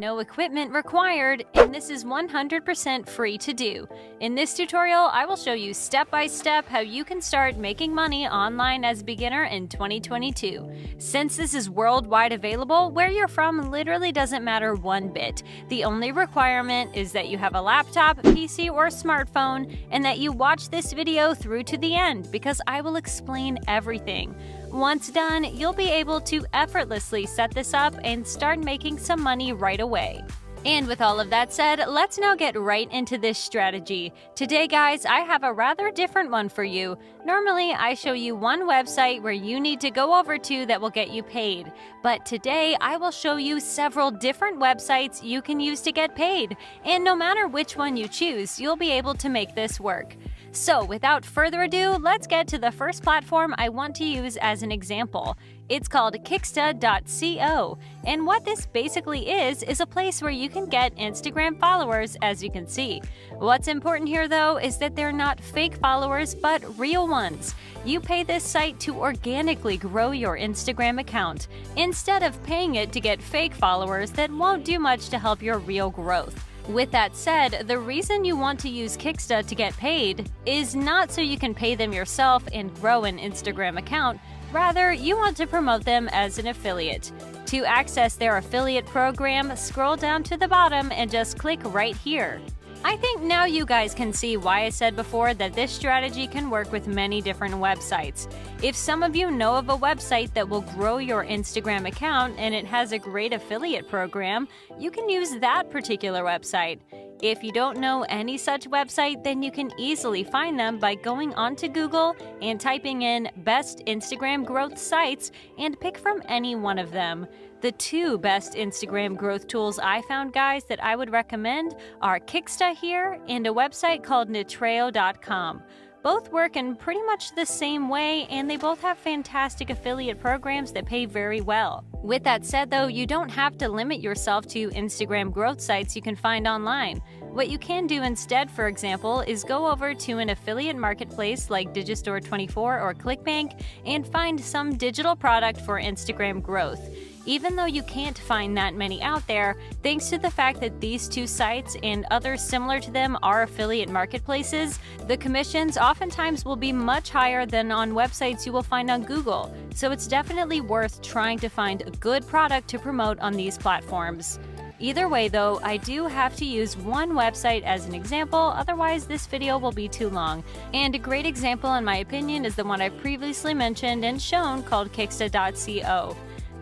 no equipment required, and this is 100% free to do. In this tutorial, I will show you step by step how you can start making money online as a beginner in 2022. Since this is worldwide available, where you're from literally doesn't matter one bit. The only requirement is that you have a laptop, PC, or smartphone, and that you watch this video through to the end because I will explain everything. Once done, you'll be able to effortlessly set this up and start making some money right away. And with all of that said, let's now get right into this strategy. Today, guys, I have a rather different one for you. Normally, I show you one website where you need to go over to that will get you paid. But today, I will show you several different websites you can use to get paid. And no matter which one you choose, you'll be able to make this work. So without further ado, let's get to the first platform I want to use as an example. It's called Kicksta.co, and what this basically is a place where you can get Instagram followers, as you can see. What's important here though is that they're not fake followers but real ones. You pay this site to organically grow your Instagram account, instead of paying it to get fake followers that won't do much to help your real growth. With that said, the reason you want to use Kicksta to get paid is not so you can pay them yourself and grow an Instagram account. Rather, you want to promote them as an affiliate. To access their affiliate program, scroll down to the bottom and just click right here. I think now you guys can see why I said before that this strategy can work with many different websites. If some of you know of a website that will grow your Instagram account and it has a great affiliate program, you can use that particular website. If you don't know any such website, then you can easily find them by going onto Google and typing in best Instagram growth sites and pick from any one of them. The two best Instagram growth tools I found, guys, that I would recommend are Kicksta here and a website called Nitreo.com. Both work in pretty much the same way, and they both have fantastic affiliate programs that pay very well. With that said, though, you don't have to limit yourself to Instagram growth sites you can find online. What you can do instead, for example, is go over to an affiliate marketplace like Digistore24 or ClickBank and find some digital product for Instagram growth. Even though you can't find that many out there, thanks to the fact that these two sites and others similar to them are affiliate marketplaces, the commissions oftentimes will be much higher than on websites you will find on Google. So it's definitely worth trying to find a good product to promote on these platforms. Either way though, I do have to use one website as an example, otherwise this video will be too long. And a great example in my opinion is the one I've previously mentioned and shown called Kicksta.co.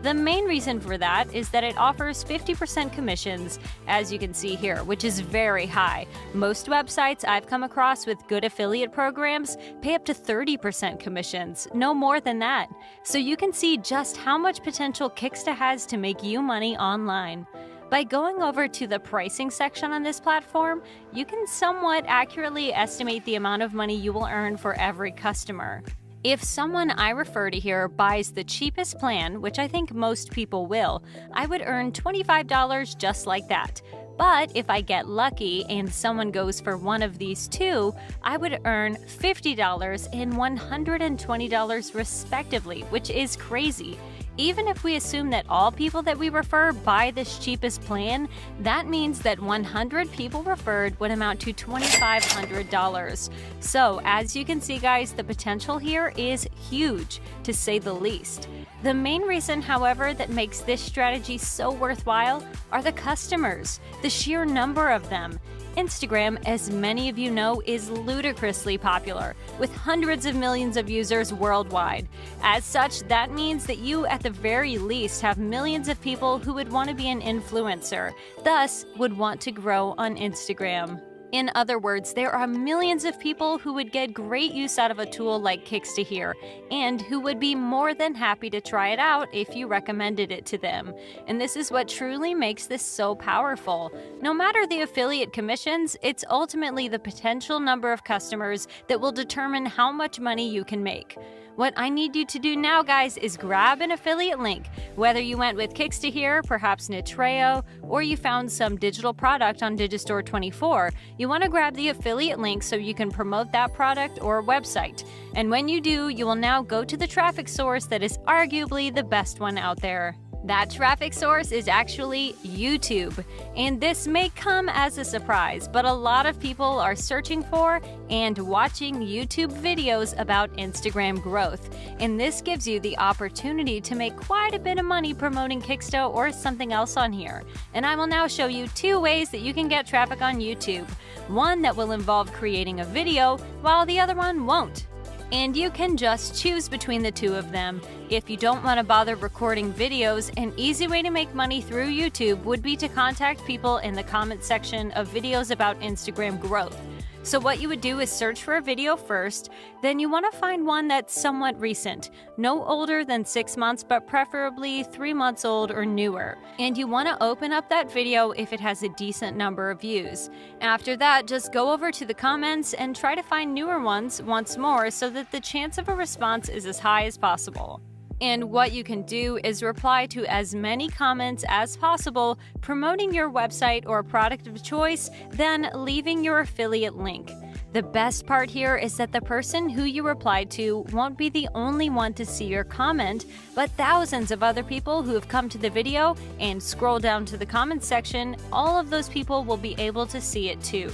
The main reason for that is that it offers 50% commissions, as you can see here, which is very high. Most websites I've come across with good affiliate programs pay up to 30% commissions, no more than that. So you can see just how much potential Kicksta has to make you money online. By going over to the pricing section on this platform, you can somewhat accurately estimate the amount of money you will earn for every customer. If someone I refer to here buys the cheapest plan, which I think most people will, I would earn $25 just like that. But if I get lucky and someone goes for one of these two, I would earn $50 and $120 respectively, which is crazy. Even if we assume that all people that we refer buy this cheapest plan, that means that 100 people referred would amount to $2,500. So, as you can see, guys, the potential here is huge, to say the least. The main reason, however, that makes this strategy so worthwhile are the customers, the sheer number of them. Instagram, as many of you know, is ludicrously popular, with hundreds of millions of users worldwide. As such, that means that you, at the very least, have millions of people who would want to be an influencer, thus would want to grow on Instagram. In other words, there are millions of people who would get great use out of a tool like Kicksta here, and who would be more than happy to try it out if you recommended it to them. And this is what truly makes this so powerful. No matter the affiliate commissions, it's ultimately the potential number of customers that will determine how much money you can make. What I need you to do now, guys, is grab an affiliate link. Whether you went with Kicksta here, perhaps Nitreo, or you found some digital product on Digistore24, you want to grab the affiliate link so you can promote that product or website. And when you do, you will now go to the traffic source that is arguably the best one out there. That traffic source is actually YouTube. And this may come as a surprise, but a lot of people are searching for and watching YouTube videos about Instagram growth. And this gives you the opportunity to make quite a bit of money promoting Kicksta or something else on here. And I will now show you 2 ways that you can get traffic on YouTube. One that will involve creating a video, while the other one won't. And you can just choose between the 2 of them. If you don't want to bother recording videos, an easy way to make money through YouTube would be to contact people in the comment section of videos about Instagram growth. So what you would do is search for a video first, then you want to find one that's somewhat recent, no older than 6 months, but preferably 3 months old or newer. And you want to open up that video if it has a decent number of views. After that, just go over to the comments and try to find newer ones once more so that the chance of a response is as high as possible. And what you can do is reply to as many comments as possible, promoting your website or product of choice, then leaving your affiliate link. The best part here is that the person who you replied to won't be the only one to see your comment, but thousands of other people who have come to the video and scroll down to the comments section, all of those people will be able to see it too.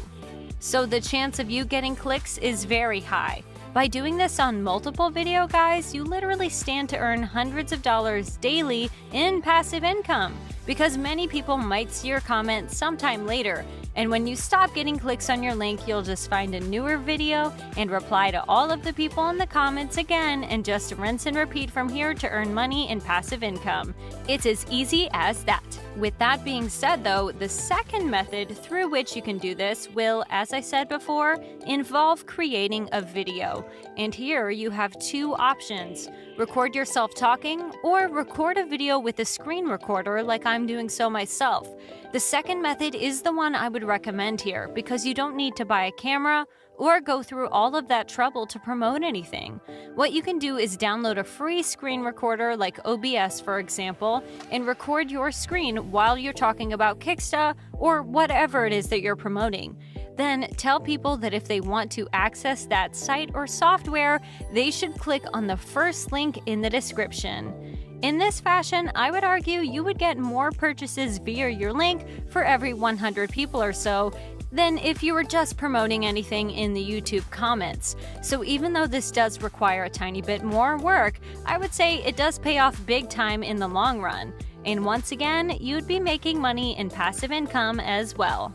So the chance of you getting clicks is very high. By doing this on multiple video guys, you literally stand to earn hundreds of dollars daily in passive income, because many people might see your comment sometime later, and when you stop getting clicks on your link, you'll just find a newer video and reply to all of the people in the comments again and just rinse and repeat from here to earn money in passive income. It's as easy as that. With that being said though, the second method through which you can do this will, as I said before, involve creating a video. And here you have 2 options. Record yourself talking or record a video with a screen recorder like I'm doing so myself. The second method is the one I would recommend here because you don't need to buy a camera or go through all of that trouble to promote anything. What you can do is download a free screen recorder like OBS, for example, and record your screen while you're talking about Kicksta or whatever it is that you're promoting. Then tell people that if they want to access that site or software, they should click on the first link in the description. In this fashion, I would argue you would get more purchases via your link for every 100 people or so than if you were just promoting anything in the YouTube comments. So even though this does require a tiny bit more work, I would say it does pay off big time in the long run. And once again, you'd be making money in passive income as well.